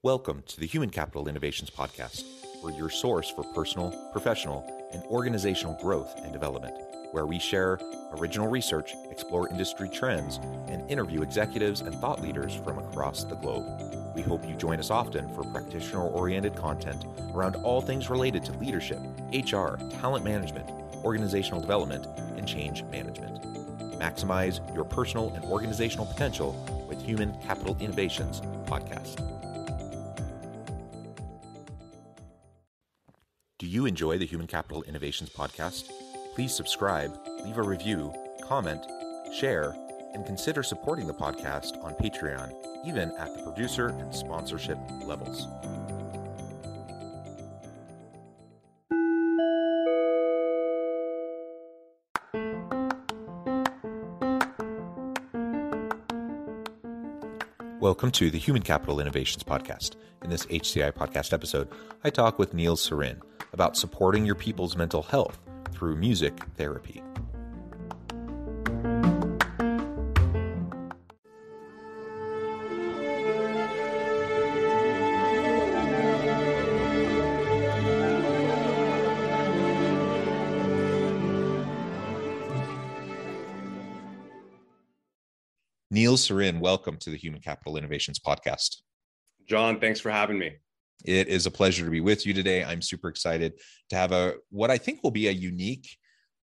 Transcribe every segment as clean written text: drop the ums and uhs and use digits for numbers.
Welcome to the Human Capital Innovations Podcast. We're your source for personal, professional, and organizational growth and development, where we share original research, explore industry trends, and interview executives and thought leaders from across the globe. We hope you join us often for practitioner-oriented content around all things related to leadership, HR, talent management, organizational development, and change management. Maximize your personal and organizational potential with Human Capital Innovations Podcast. Do you enjoy the Human Capital Innovations Podcast? Please subscribe, leave a review, comment, share, and consider supporting the podcast on Patreon, even at the producer and sponsorship levels. Welcome to the Human Capital Innovations Podcast. In this HCI podcast episode, I talk with Neal Sarin about supporting your people's mental health through music therapy. Neal Sarin, welcome to the Human Capital Innovations Podcast. John, thanks for having me. It is a pleasure to be with you today. I'm super excited to have what I think will be a unique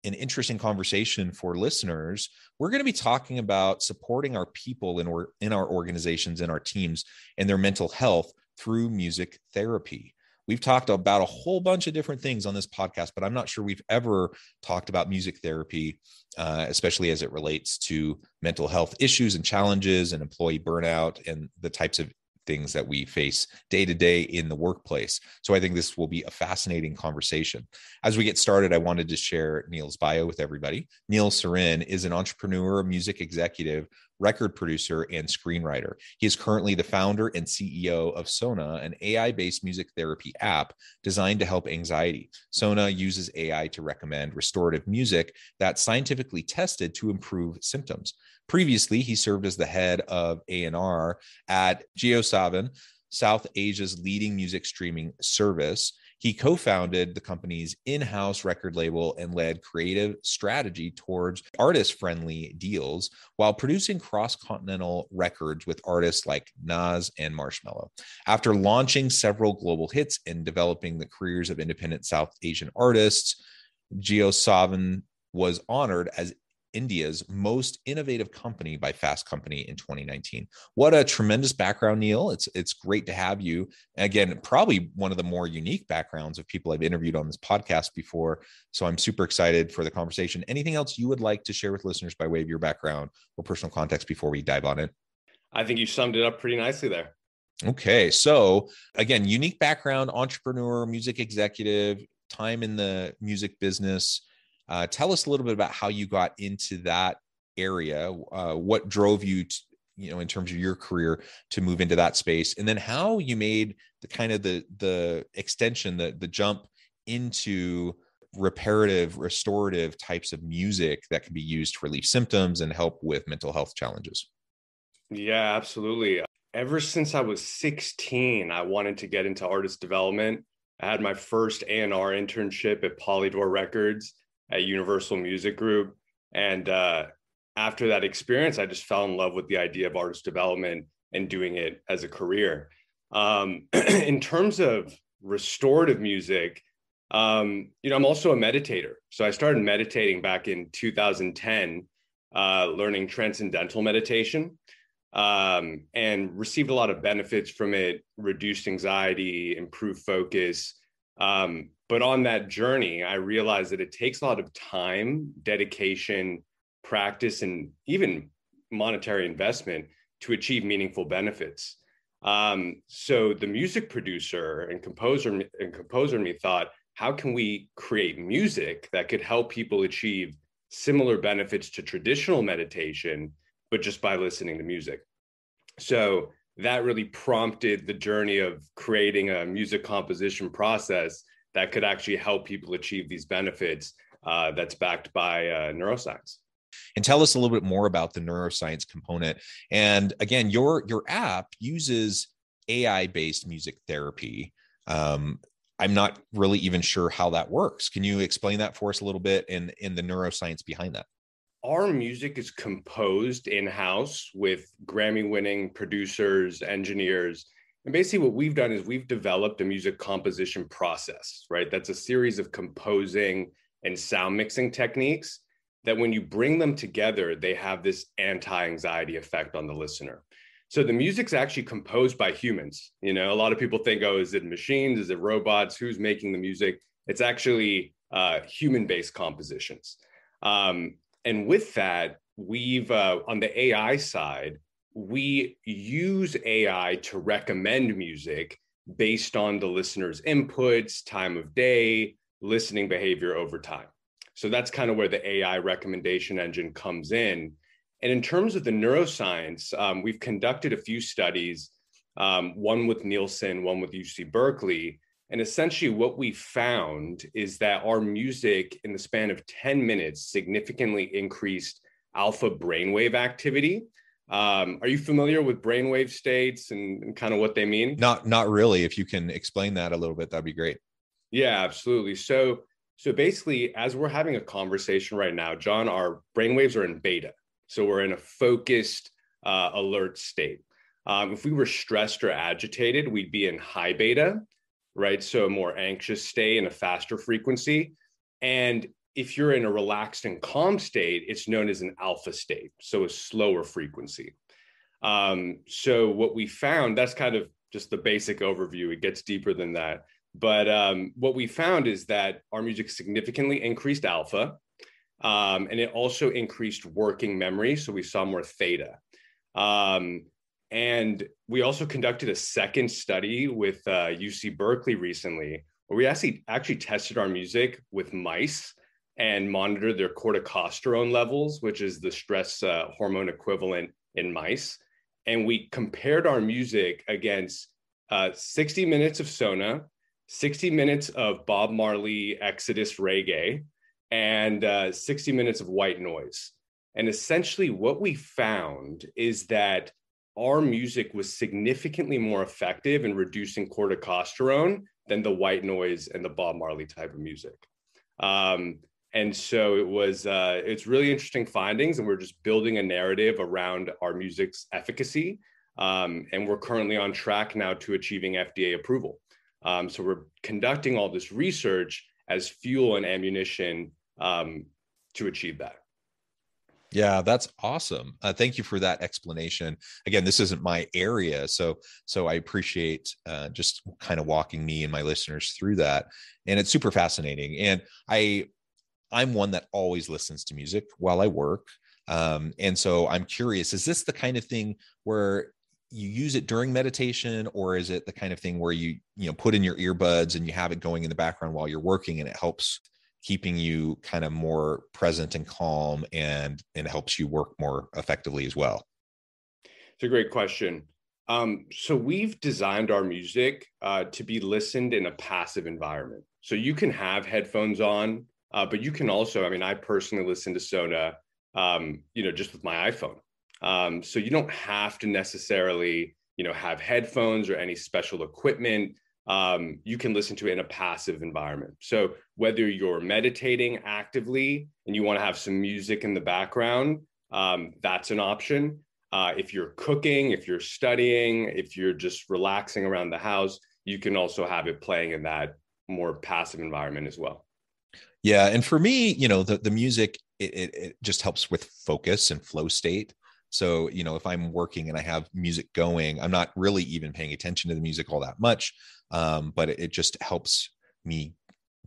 and interesting conversation for listeners. We're going to be talking about supporting our people in our organizations, in our teams, and their mental health through music therapy. We've talked about a whole bunch of different things on this podcast, but I'm not sure we've ever talked about music therapy, especially as it relates to mental health issues and challenges and employee burnout and the types of things that we face day to day in the workplace. So I think this will be a fascinating conversation. As we get started, I wanted to share Neal's bio with everybody. Neal Sarin is an entrepreneur, music executive, record producer, and screenwriter. He is currently the founder and CEO of Sona, an AI-based music therapy app designed to help anxiety. Sona uses AI to recommend restorative music that's scientifically tested to improve symptoms. Previously, he served as the head of A&R at Sarin, South Asia's leading music streaming service. He co-founded the company's in-house record label and led creative strategy towards artist-friendly deals while producing cross-continental records with artists like Nas and Marshmello. After launching several global hits and developing the careers of independent South Asian artists, Sarin was honored as India's most innovative company by Fast Company in 2019. What a tremendous background, Neal. It's great to have you. Again, probably one of the more unique backgrounds of people I've interviewed on this podcast before. So I'm super excited for the conversation. Anything else you would like to share with listeners by way of your background or personal context before we dive on it? I think you summed it up pretty nicely there. Okay. So again, unique background, entrepreneur, music executive, time in the music business. Tell us a little bit about how you got into that area. What drove you, in terms of your career, to move into that space, and then how you made the extension, the jump into reparative, restorative types of music that can be used to relieve symptoms and help with mental health challenges. Yeah, absolutely. Ever since I was 16, I wanted to get into artist development. I had my first A&R internship at Polydor Records at Universal Music Group. And after that experience, I just fell in love with the idea of artist development and doing it as a career. In terms of restorative music, I'm also a meditator. So I started meditating back in 2010, learning transcendental meditation, and received a lot of benefits from it, reduced anxiety, improved focus. But on that journey, I realized that it takes a lot of time, dedication, practice, and even monetary investment to achieve meaningful benefits. So the music producer and composer in me thought, how can we create music that could help people achieve similar benefits to traditional meditation, but just by listening to music? So that really prompted the journey of creating a music composition process that could actually help people achieve these benefits, that's backed by neuroscience. And tell us a little bit more about the neuroscience component. And again, your app uses AI-based music therapy. I'm not really even sure how that works. Can you explain that for us a little bit in the neuroscience behind that? Our music is composed in-house with Grammy-winning producers, engineers. And basically what we've done is we've developed a music composition process, right? That's a series of composing and sound mixing techniques that when you bring them together, they have this anti-anxiety effect on the listener. So the music's actually composed by humans. You know, a lot of people think, oh, is it machines? Is it robots? Who's making the music? It's actually human-based compositions. And with that, we've on the AI side, we use AI to recommend music based on the listener's inputs, time of day, listening behavior over time. So that's kind of where the AI recommendation engine comes in. And in terms of the neuroscience, we've conducted a few studies, one with Nielsen, one with UC Berkeley. And essentially what we found is that our music in the span of 10 minutes significantly increased alpha brainwave activity. Are you familiar with brainwave states and kind of what they mean? Not really. If you can explain that a little bit, that'd be great. Yeah, absolutely. So basically, as we're having a conversation right now, John, our brainwaves are in beta. So we're in a focused, alert state. If we were stressed or agitated, we'd be in high beta, right? So a more anxious state and a faster frequency. And if you're in a relaxed and calm state, it's known as an alpha state, so a slower frequency. So what we found, that's kind of just the basic overview. It gets deeper than that. But what we found is that our music significantly increased alpha, and it also increased working memory. So we saw more theta. And we also conducted a second study with UC Berkeley recently, where we actually tested our music with mice and monitored their corticosterone levels, which is the stress hormone equivalent in mice. And we compared our music against 60 minutes of Sona, 60 minutes of Bob Marley Exodus reggae, and 60 minutes of white noise. And essentially what we found is that our music was significantly more effective in reducing corticosterone than the white noise and the Bob Marley type of music. And so it's really interesting findings, and we're just building a narrative around our music's efficacy. And we're currently on track now to achieving FDA approval. So we're conducting all this research as fuel and ammunition to achieve that. Yeah, that's awesome. Thank you for that explanation. Again, this isn't my area, so I appreciate just kind of walking me and my listeners through that. And it's super fascinating. And I'm one that always listens to music while I work. And so I'm curious, is this the kind of thing where you use it during meditation, or is it the kind of thing where you put in your earbuds and you have it going in the background while you're working, and it helps keeping you kind of more present and calm, and it helps you work more effectively as well? It's a great question. So we've designed our music to be listened in a passive environment. So you can have headphones on, but you can also, I personally listen to Sona, just with my iPhone. So you don't have to necessarily, have headphones or any special equipment. You can listen to it in a passive environment. So whether you're meditating actively and you want to have some music in the background, that's an option. If you're cooking, if you're studying, if you're just relaxing around the house, you can also have it playing in that more passive environment as well. Yeah. And for me, the music, it just helps with focus and flow state. So, if I'm working and I have music going, I'm not really even paying attention to the music all that much. But it just helps me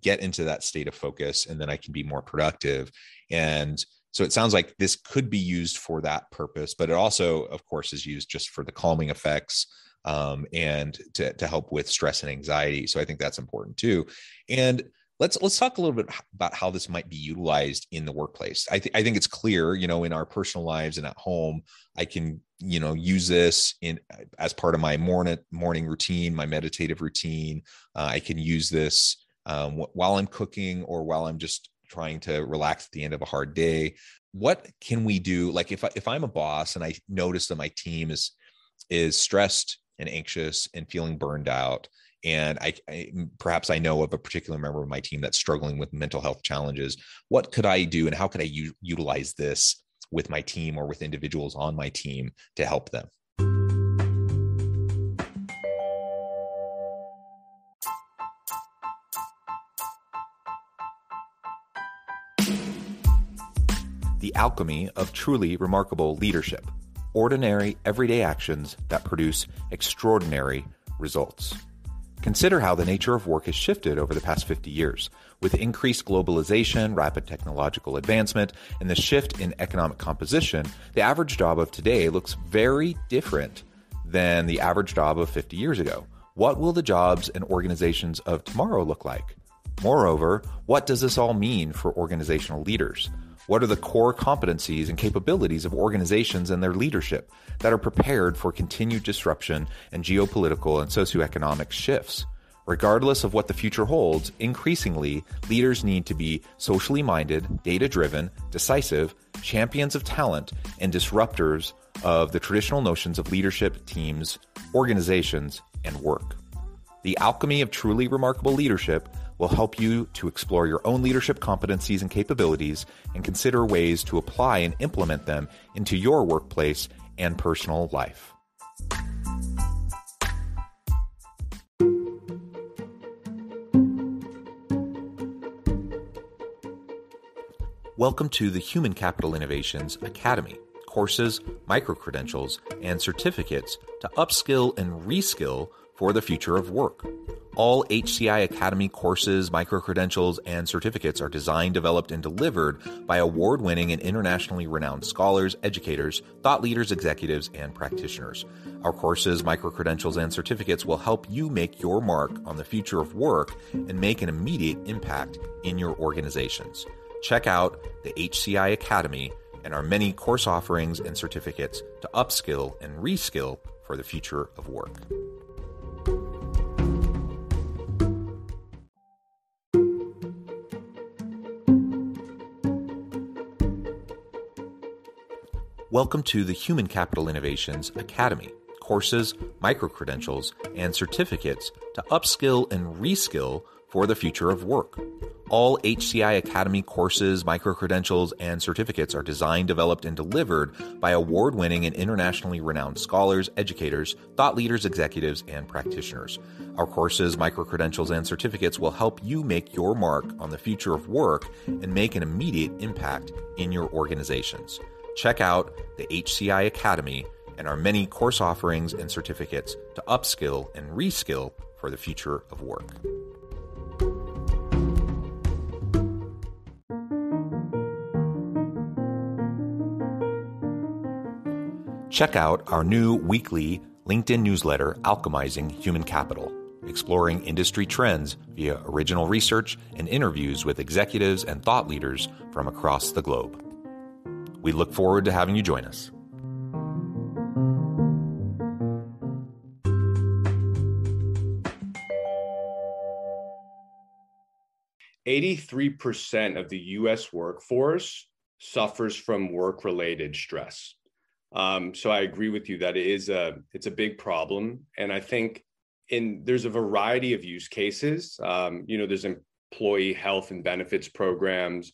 get into that state of focus, and then I can be more productive. And so it sounds like this could be used for that purpose, but it also, of course, is used just for the calming effects, and to help with stress and anxiety. So I think that's important too. And let's talk a little bit about how this might be utilized in the workplace. I think it's clear, in our personal lives and at home, I can, use this as part of my morning routine, my meditative routine. I can use this while I'm cooking, or while I'm just trying to relax at the end of a hard day. What can we do? Like if I'm a boss and I notice that my team is stressed and anxious and feeling burned out. And perhaps I know of a particular member of my team that's struggling with mental health challenges. What could I do and how could I utilize this with my team or with individuals on my team to help them? The alchemy of truly remarkable leadership. Ordinary, everyday actions that produce extraordinary results. Consider how the nature of work has shifted over the past 50 years. With increased globalization, rapid technological advancement, and the shift in economic composition, the average job of today looks very different than the average job of 50 years ago. What will the jobs and organizations of tomorrow look like? Moreover, what does this all mean for organizational leaders? What are the core competencies and capabilities of organizations and their leadership that are prepared for continued disruption and geopolitical and socioeconomic shifts? Regardless of what the future holds, increasingly, leaders need to be socially minded, data-driven, decisive, champions of talent, and disruptors of the traditional notions of leadership, teams, organizations, and work. The alchemy of truly remarkable leadership will help you to explore your own leadership competencies and capabilities and consider ways to apply and implement them into your workplace and personal life. Welcome to the Human Capital Innovations Academy. Courses, micro-credentials, and certificates to upskill and reskill for the future of work. All HCI Academy courses, micro-credentials, and certificates are designed, developed, and delivered by award-winning and internationally renowned scholars, educators, thought leaders, executives, and practitioners. Our courses, micro-credentials, and certificates will help you make your mark on the future of work and make an immediate impact in your organizations. Check out the HCI Academy and our many course offerings and certificates to upskill and reskill for the future of work. Welcome to the Human Capital Innovations Academy. Courses, micro-credentials, and certificates to upskill and reskill for the future of work. All HCI Academy courses, micro-credentials, and certificates are designed, developed, and delivered by award-winning and internationally renowned scholars, educators, thought leaders, executives, and practitioners. Our courses, micro-credentials, and certificates will help you make your mark on the future of work and make an immediate impact in your organizations. Check out the HCI Academy and our many course offerings and certificates to upskill and reskill for the future of work. Check out our new weekly LinkedIn newsletter, Alchemizing Human Capital, exploring industry trends via original research and interviews with executives and thought leaders from across the globe. We look forward to having you join us. %83 of the U.S. workforce suffers from work-related stress. So I agree with you that it's a big problem. And I think there's a variety of use cases. There's employee health and benefits programs.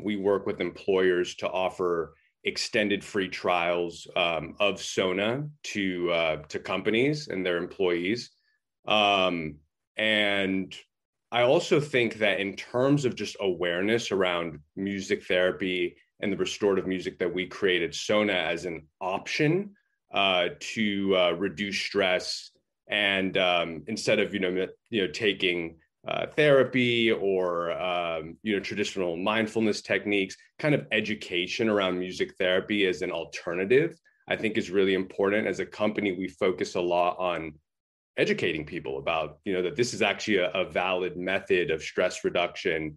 We work with employers to offer extended free trials of Sona to companies and their employees. And I also think that in terms of just awareness around music therapy and the restorative music that we created Sona as an option to reduce stress, and instead of taking therapy or traditional mindfulness techniques, kind of education around music therapy as an alternative, I think is really important. As a company, we focus a lot on educating people about that this is actually a valid method of stress reduction.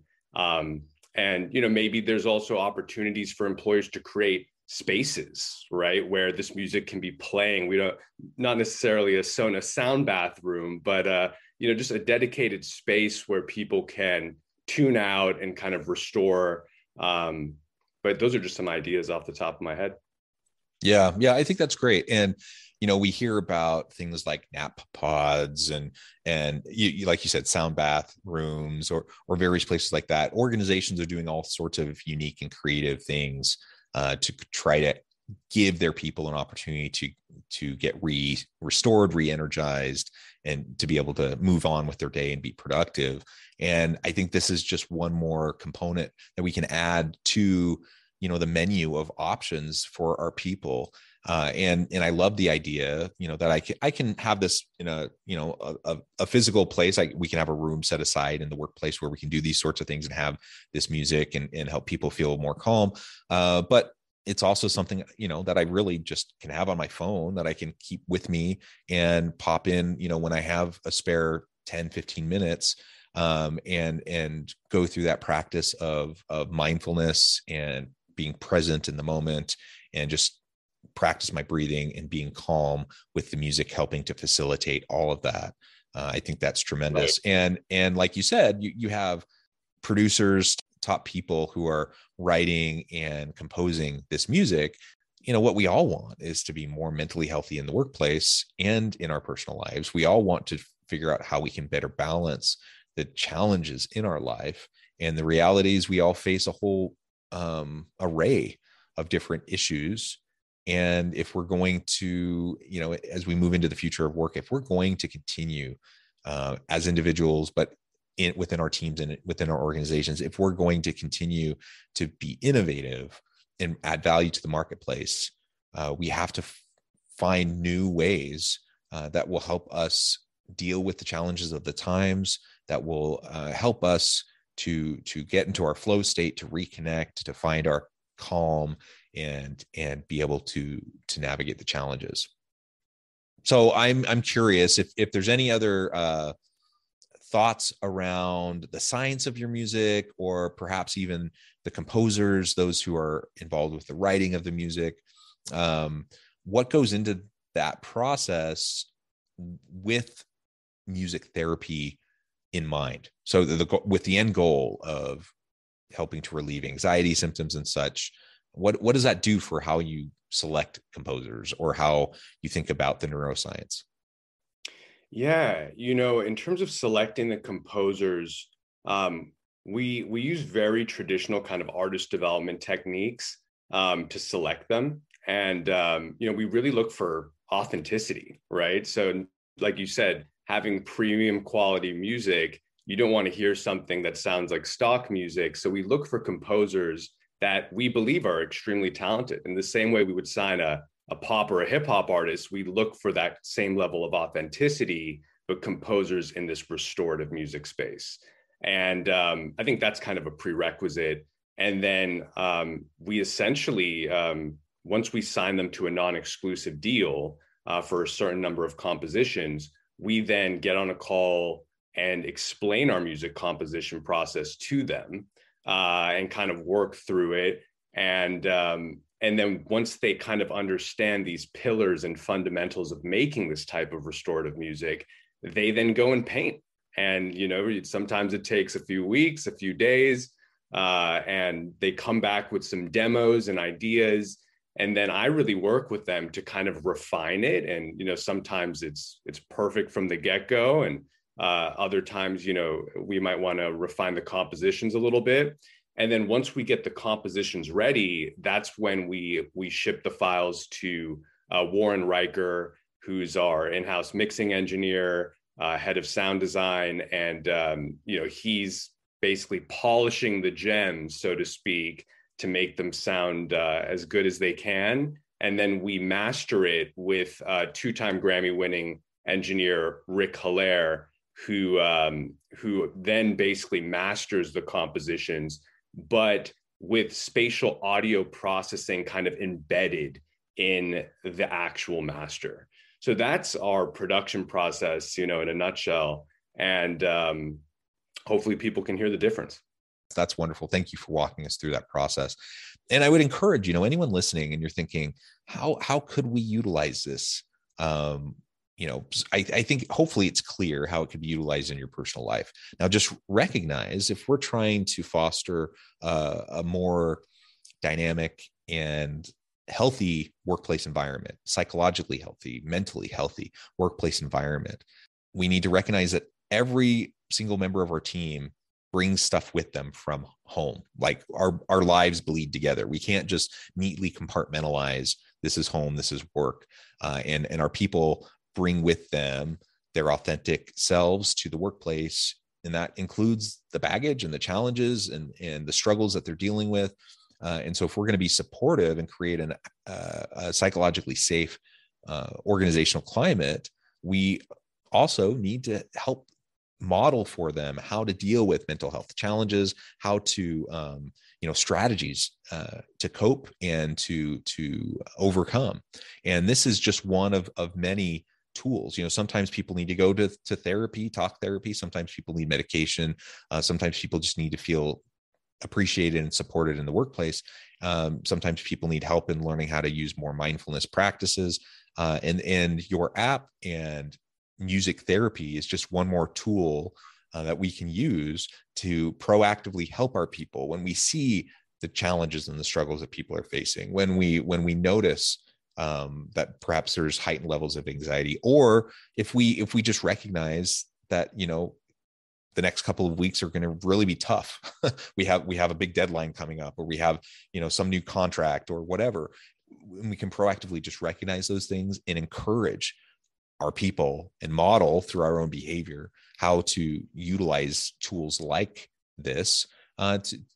And maybe there's also opportunities for employers to create spaces, right, where this music can be playing. We don't, not necessarily a Sona sound bathroom, but just a dedicated space where people can tune out and kind of restore. But those are just some ideas off the top of my head. Yeah, I think that's great. And we hear about things like nap pods and like you said, sound bath rooms or various places like that. Organizations are doing all sorts of unique and creative things to try to give their people an opportunity to get restored, re-energized, and to be able to move on with their day and be productive. And I think this is just one more component that we can add to the menu of options for our people. And I love the idea, that I can have this in a physical place. We can have a room set aside in the workplace where we can do these sorts of things and have this music and help people feel more calm. But it's also something, that I really just can have on my phone that I can keep with me and pop in, when I have a spare 10, 15 minutes, and go through that practice of mindfulness and being present in the moment, and just practice my breathing and being calm with the music helping to facilitate all of that. I think that's tremendous. Right. And like you said, you have producers, top people who are writing and composing this music. What we all want is to be more mentally healthy in the workplace and in our personal lives. We all want to figure out how we can better balance the challenges in our life. And the reality is we all face a whole array of different issues. And if we're going to, as we move into the future of work, if we're going to continue as individuals, but within our teams and within our organizations, if we're going to continue to be innovative and add value to the marketplace, we have to find new ways that will help us deal with the challenges of the times, that will help us to get into our flow state, to reconnect, to find our calm, and be able to navigate the challenges. So I'm curious if there's any other thoughts around the science of your music, or perhaps even the composers, those who are involved with the writing of the music. What goes into that process with music therapy in mind? So with the end goal of helping to relieve anxiety symptoms and such, what does that do for how you select composers or how you think about the neuroscience? Yeah, in terms of selecting the composers, we use very traditional kind of artist development techniques to select them. And, we really look for authenticity, right? So like you said, having premium quality music, you don't want to hear something that sounds like stock music. So we look for composers that we believe are extremely talented. In the same way we would sign a pop or a hip hop artist, we look for that same level of authenticity, but composers in this restorative music space. And I think that's kind of a prerequisite. And then we essentially, once we sign them to a non-exclusive deal for a certain number of compositions, we then get on a call and explain our music composition process to them and kind of work through it. And then once they kind of understand these pillars and fundamentals of making this type of restorative music, they then go and paint. And, sometimes it takes a few weeks, a few days, and they come back with some demos and ideas. And then I really work with them to kind of refine it. And, sometimes it's perfect from the get-go. And other times, we might want to refine the compositions a little bit. And then once we get the compositions ready, that's when we ship the files to Warren Riker, who's our in-house mixing engineer, head of sound design. And, he's basically polishing the gems, so to speak, to make them sound as good as they can. And then we master it with two-time Grammy-winning engineer Rick Hilaire, who then basically masters the compositions, but with spatial audio processing kind of embedded in the actual master. So that's our production process, in a nutshell. And hopefully people can hear the difference. That's wonderful. Thank you for walking us through that process. And I would encourage, anyone listening and you're thinking, how could we utilize this? I think hopefully it's clear how it could be utilized in your personal life. Now, just recognize if we're trying to foster a more dynamic and healthy workplace environment, psychologically healthy, mentally healthy workplace environment. We need to recognize that every single member of our team brings stuff with them from home. Like our lives bleed together. We can't just neatly compartmentalize, this is home, this is work. And our people bring with them their authentic selves to the workplace. And that includes the baggage and the challenges and the struggles that they're dealing with. And so if we're going to be supportive and create a psychologically safe organizational climate, we also need to help model for them how to deal with mental health challenges, how to, strategies to cope and to overcome. And this is just one of many tools. Sometimes people need to go to therapy, talk therapy. Sometimes people need medication. Sometimes people just need to feel appreciated and supported in the workplace. Sometimes people need help in learning how to use more mindfulness practices. And your app and music therapy is just one more tool that we can use to proactively help our people when we see the challenges and the struggles that people are facing, when we notice that perhaps there's heightened levels of anxiety, or if we just recognize that the next couple of weeks are going to really be tough. we have a big deadline coming up, or we have some new contract or whatever, and we can proactively just recognize those things and encourage our people and model through our own behavior how to utilize tools like this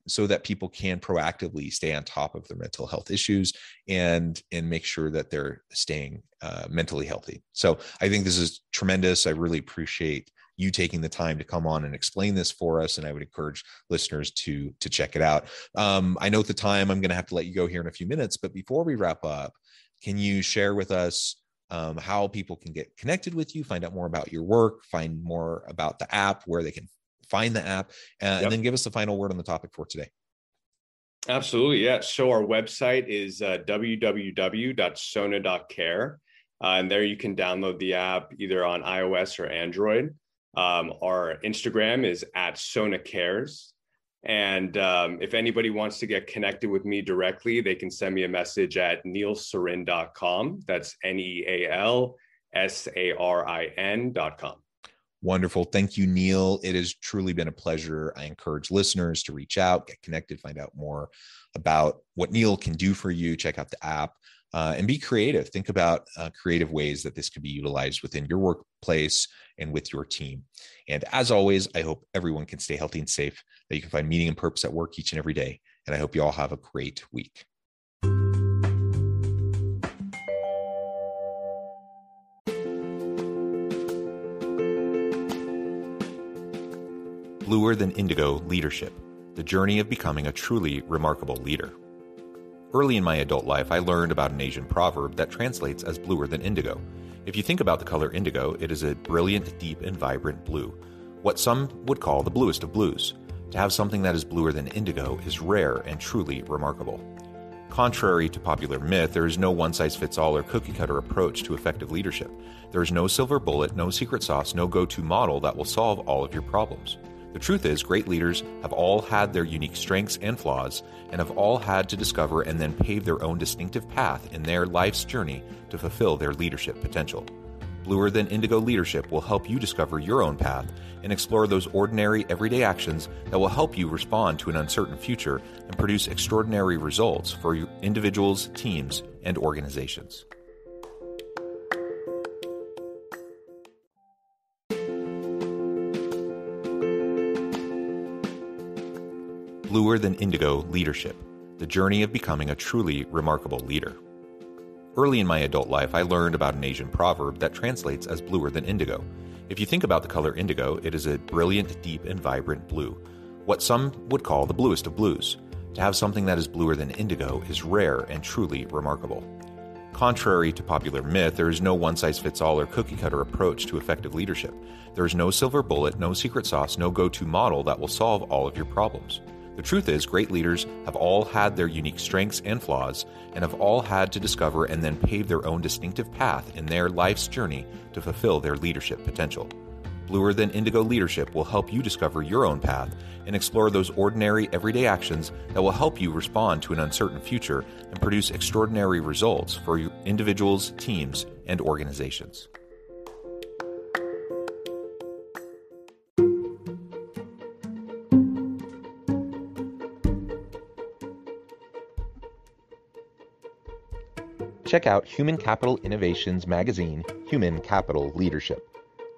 so that people can proactively stay on top of their mental health issues and make sure that they're staying mentally healthy. So I think this is tremendous. I really appreciate you taking the time to come on and explain this for us. And I would encourage listeners to check it out. I know at the time I'm going to have to let you go here in a few minutes, but before we wrap up, can you share with us how people can get connected with you, find out more about your work, find more about the app, where they can find the app, and then give us the final word on the topic for today. Absolutely. Yeah. So our website is www.sona.care. And there you can download the app either on iOS or Android. Our Instagram is @SonaCares. And if anybody wants to get connected with me directly, they can send me a message at nealsarin.com. That's NEALSARIN.com. Wonderful. Thank you, Neal. It has truly been a pleasure. I encourage listeners to reach out, get connected, find out more about what Neal can do for you. Check out the app and be creative. Think about creative ways that this could be utilized within your workplace and with your team. And as always, I hope everyone can stay healthy and safe, that you can find meaning and purpose at work each and every day. And I hope you all have a great week. Bluer Than Indigo Leadership, the journey of becoming a truly remarkable leader. Early in my adult life, I learned about an Asian proverb that translates as bluer than indigo. If you think about the color indigo, it is a brilliant, deep, and vibrant blue, what some would call the bluest of blues. To have something that is bluer than indigo is rare and truly remarkable. Contrary to popular myth, there is no one-size-fits-all or cookie-cutter approach to effective leadership. There is no silver bullet, no secret sauce, no go-to model that will solve all of your problems. The truth is, great leaders have all had their unique strengths and flaws, and have all had to discover and then pave their own distinctive path in their life's journey to fulfill their leadership potential. Bluer Than Indigo Leadership will help you discover your own path and explore those ordinary, everyday actions that will help you respond to an uncertain future and produce extraordinary results for your individuals, teams, and organizations. Bluer Than Indigo Leadership, the journey of becoming a truly remarkable leader. Early in my adult life, I learned about an Asian proverb that translates as bluer than indigo. If you think about the color indigo, it is a brilliant, deep, and vibrant blue, what some would call the bluest of blues. To have something that is bluer than indigo is rare and truly remarkable. Contrary to popular myth, there is no one-size-fits-all or cookie-cutter approach to effective leadership. There is no silver bullet, no secret sauce, no go-to model that will solve all of your problems. The truth is, great leaders have all had their unique strengths and flaws, and have all had to discover and then pave their own distinctive path in their life's journey to fulfill their leadership potential. Bluer Than Indigo Leadership will help you discover your own path and explore those ordinary, everyday actions that will help you respond to an uncertain future and produce extraordinary results for individuals, teams, and organizations. Check out Human Capital Innovations magazine, Human Capital Leadership.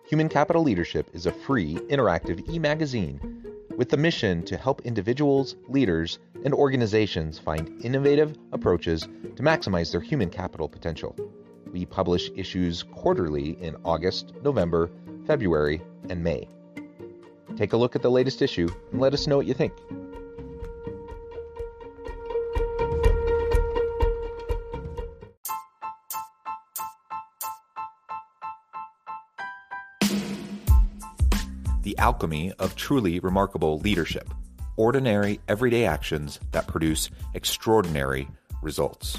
Human Capital Leadership is a free, interactive e-magazine with the mission to help individuals, leaders, and organizations find innovative approaches to maximize their human capital potential. We publish issues quarterly in August, November, February, and May. Take a look at the latest issue and let us know what you think. The alchemy of truly remarkable leadership. Ordinary, everyday actions that produce extraordinary results.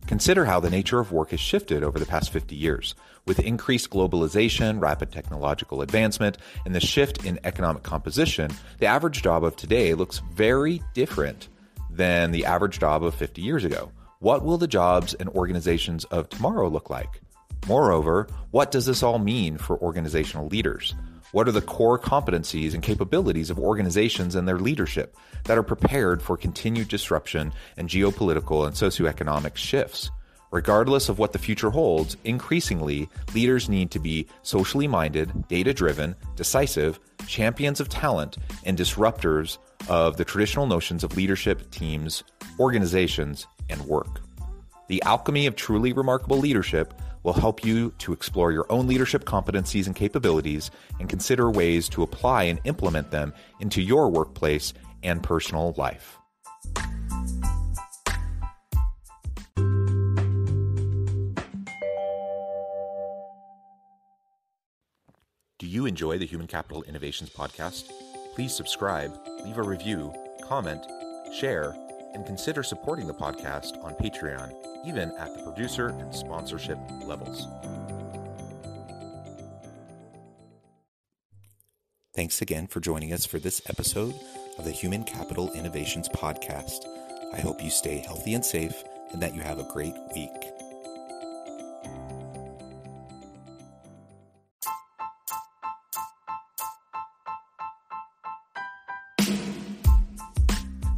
Consider how the nature of work has shifted over the past 50 years. With increased globalization, rapid technological advancement, and the shift in economic composition, the average job of today looks very different than the average job of 50 years ago. What will the jobs and organizations of tomorrow look like? Moreover, what does this all mean for organizational leaders? What are the core competencies and capabilities of organizations and their leadership that are prepared for continued disruption and geopolitical and socioeconomic shifts? Regardless of what the future holds, increasingly, leaders need to be socially minded, data-driven, decisive, champions of talent, and disruptors of the traditional notions of leadership, teams, organizations, and work. The alchemy of truly remarkable leadership will help you to explore your own leadership competencies and capabilities and consider ways to apply and implement them into your workplace and personal life. Do you enjoy the Human Capital Innovations podcast? Please subscribe, leave a review, comment, share, and consider supporting the podcast on Patreon, even at the producer and sponsorship levels. Thanks again for joining us for this episode of the Human Capital Innovations podcast. I hope you stay healthy and safe and that you have a great week.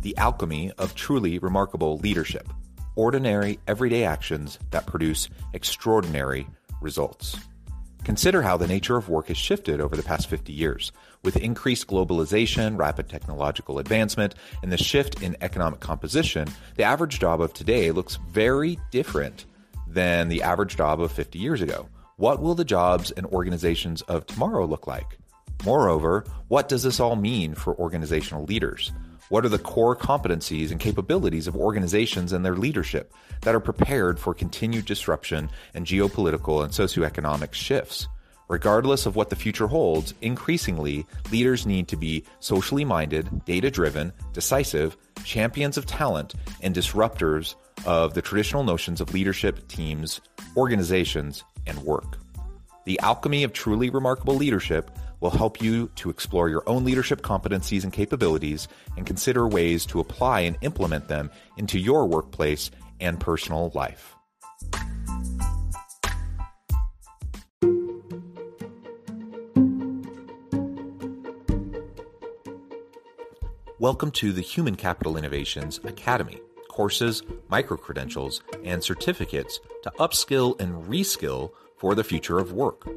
The alchemy of truly remarkable leadership. Ordinary, everyday actions that produce extraordinary results. Consider how the nature of work has shifted over the past 50 years. With increased globalization, rapid technological advancement, and the shift in economic composition, the average job of today looks very different than the average job of 50 years ago. What will the jobs and organizations of tomorrow look like? Moreover, what does this all mean for organizational leaders? What are the core competencies and capabilities of organizations and their leadership that are prepared for continued disruption and geopolitical and socioeconomic shifts? Regardless of what the future holds, increasingly, leaders need to be socially minded, data-driven, decisive, champions of talent, and disruptors of the traditional notions of leadership, teams, organizations, and work. The alchemy of truly remarkable leadership will help you to explore your own leadership competencies and capabilities and consider ways to apply and implement them into your workplace and personal life. Welcome to the Human Capital Innovations Academy. Courses, micro-credentials, and certificates to upskill and reskill for the future of work.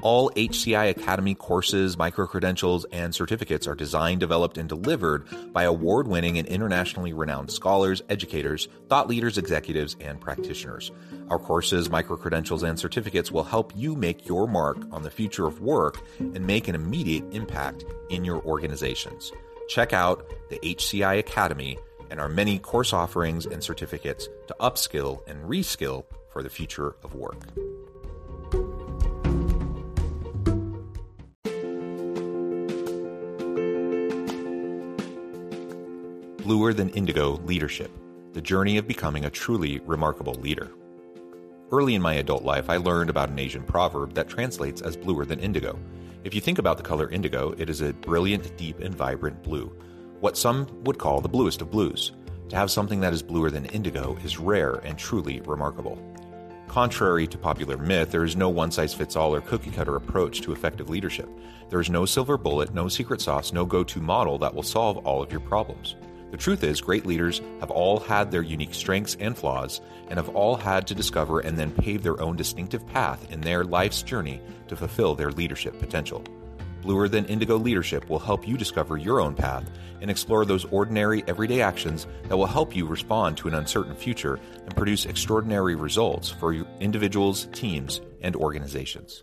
All HCI Academy courses, micro-credentials, and certificates are designed, developed, and delivered by award-winning and internationally renowned scholars, educators, thought leaders, executives, and practitioners. Our courses, micro-credentials, and certificates will help you make your mark on the future of work and make an immediate impact in your organizations. Check out the HCI Academy and our many course offerings and certificates to upskill and reskill for the future of work. Bluer Than Indigo Leadership, the journey of becoming a truly remarkable leader. Early in my adult life, I learned about an Asian proverb that translates as bluer than indigo. If you think about the color indigo, it is a brilliant, deep, and vibrant blue, what some would call the bluest of blues. To have something that is bluer than indigo is rare and truly remarkable. Contrary to popular myth, there is no one-size-fits-all or cookie-cutter approach to effective leadership. There is no silver bullet, no secret sauce, no go-to model that will solve all of your problems. The truth is, great leaders have all had their unique strengths and flaws, and have all had to discover and then pave their own distinctive path in their life's journey to fulfill their leadership potential. Bluer Than Indigo Leadership will help you discover your own path and explore those ordinary, everyday actions that will help you respond to an uncertain future and produce extraordinary results for your individuals, teams, and organizations.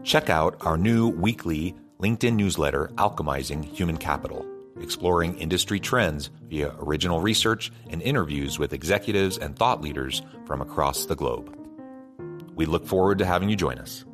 Check out our new weekly LinkedIn newsletter, Alchemizing Human Capital, exploring industry trends via original research and interviews with executives and thought leaders from across the globe. We look forward to having you join us.